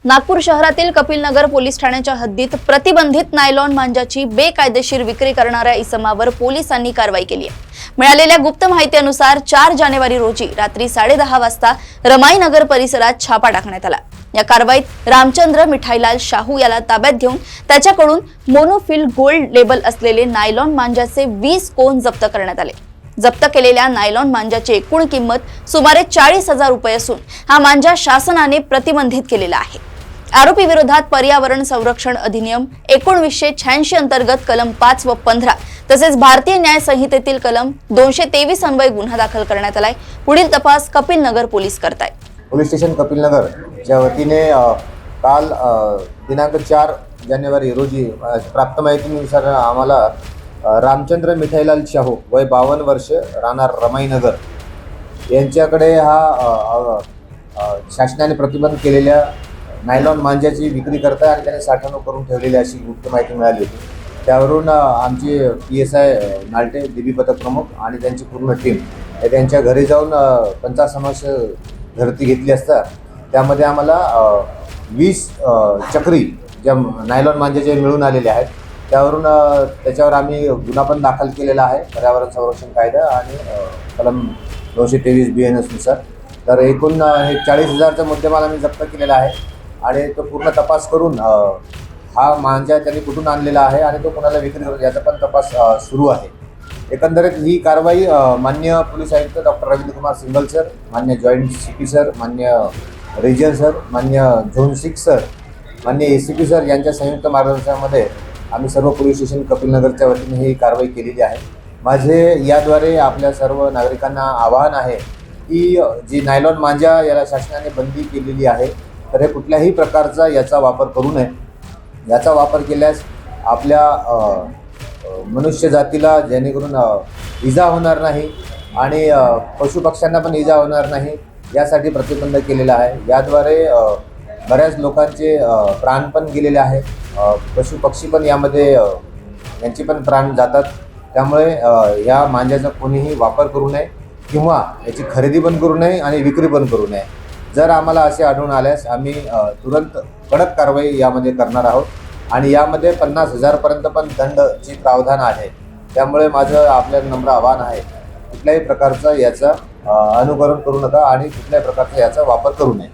नागपूर शहरातील कपिलनगर पोलीस ठाण्याच्या हद्दीत प्रतिबंधित नायलॉन मांजाची बेकायदेशीर विक्री करणाऱ्या इसमावर पोलिसांनी कारवाई केली आहे। मिळालेल्या गुप्त माहितीनुसार 4 जानेवारी रोजी रात्री 10:30 वाजता रमाईनगर परिसरात छापा टाकण्यात आला। या कारवाईत रामचंद्र मिठाईलाल शाहू याला ताब्यात घेऊन त्याच्याकडून मोनोफिल गोल्ड लेबल असलेले नायलॉन मांजाचे 20 कोन जप्त करण्यात आले। जप्त केलेल्या नायलॉन मांजाची एकूण किंमत सुमारे 40,000 रुपये असून हा मांजा शासनाने प्रतिबंधित केलेला आहे। आरोपी विरोधात पर्यावरण संरक्षण अधिनियम 1986 अंतर्गत कलम 5 व 15 तसेच भारतीय न्याय संहितेतील कलम 223 अन्वये गुन्हा दाखल करण्यात आलाय। पुढील तपास कपिलनगर पोलीस करतायत। पोलीस स्टेशन कपिलनगर च्या वतीने काल दिनांक 4 जानेवारी रोजी प्राप्त माहितीनुसार आम्हाला रामचंद्र मिठाईलाल शाहू वय 52 वर्ष राहणार रमाईनगर यांच्याकडे हा शासनाने प्रतिबंध केलेल्या नायलॉन मांजाची विक्री करता आणि त्याने साठवणूक करून ठेवलेली अशी गुप्त माहिती मिळाली होती। त्यावरून आमचे PSI नाल्टे DB पथक प्रमुख आणि त्यांची पूर्ण टीम त्यांच्या घरी जाऊन पंचासमावेश धरती घेतली असता त्यामध्ये आम्हाला 20 चक्री ज्या नायलॉन मांजाचे मिळून आलेले आहेत। त्यावरून त्याच्यावर आम्ही गुन्हा पण दाखल केलेला आहे पर्यावरण संरक्षण कायदा आणि कलम 223 BNS नुसार। तर एकूण हे 40,000चा मुद्देमाल आम्ही जप्त केलेला आहे आणि तो पूर्ण तपास करून हा मांजा त्यांनी कुठून आणलेला आहे आणि तो कोणाला विक्री करतो याचा पण तपास सुरू आहे। एकंदरीत ही कारवाई माननीय पोलीस आयुक्त doctor Ravindra Kumar single sir, माननीय जॉईंट CP सर, माननीय रिजन सर, माननीय झोन 6 सर, माननीय ACP सर यांच्या संयुक्त मार्गदर्शनामध्ये आम्ही सर्व पोलीस स्टेशन कपिलनगरच्या वतीने ही कारवाई केलेली आहे। माझे याद्वारे आपल्या सर्व नागरिकांना आवाहन आहे की जी नायलॉन मांजा याला शासनाने बंदी केलेली आहे तर हे कुठल्याही प्रकारचा याचा वापर करू नये। याचा वापर केल्यास आपल्या मनुष्य जातीला जेणेकरून इजा होणार नाही आणि पशुपक्ष्यांना पण इजा होणार नाही यासाठी प्रतिबंध केलेला आहे। याद्वारे बऱ्याच लोकांचे प्राण पण गेलेले आहे, पशुपक्षी पण यामध्ये यांचे पण प्राण जातात। त्यामुळे या मांजाचा कोणीही वापर करू नये किंवा याची खरेदी पण करू नये आणि विक्री पण करू नये। जर आम्हाला असे आढळून आल्यास आम्ही तुरंत कडक कारवाई यामध्ये करणार आहोत आणि यामध्ये 50,000 पर्यंत पण दंडची प्रावधान आहे। त्यामुळे माझं आपल्याला नम्र आवाहन आहे कुठल्याही प्रकारचा याचा अनुकरण करू नका आणि कुठल्याही प्रकारचा याचा वापर करू नये।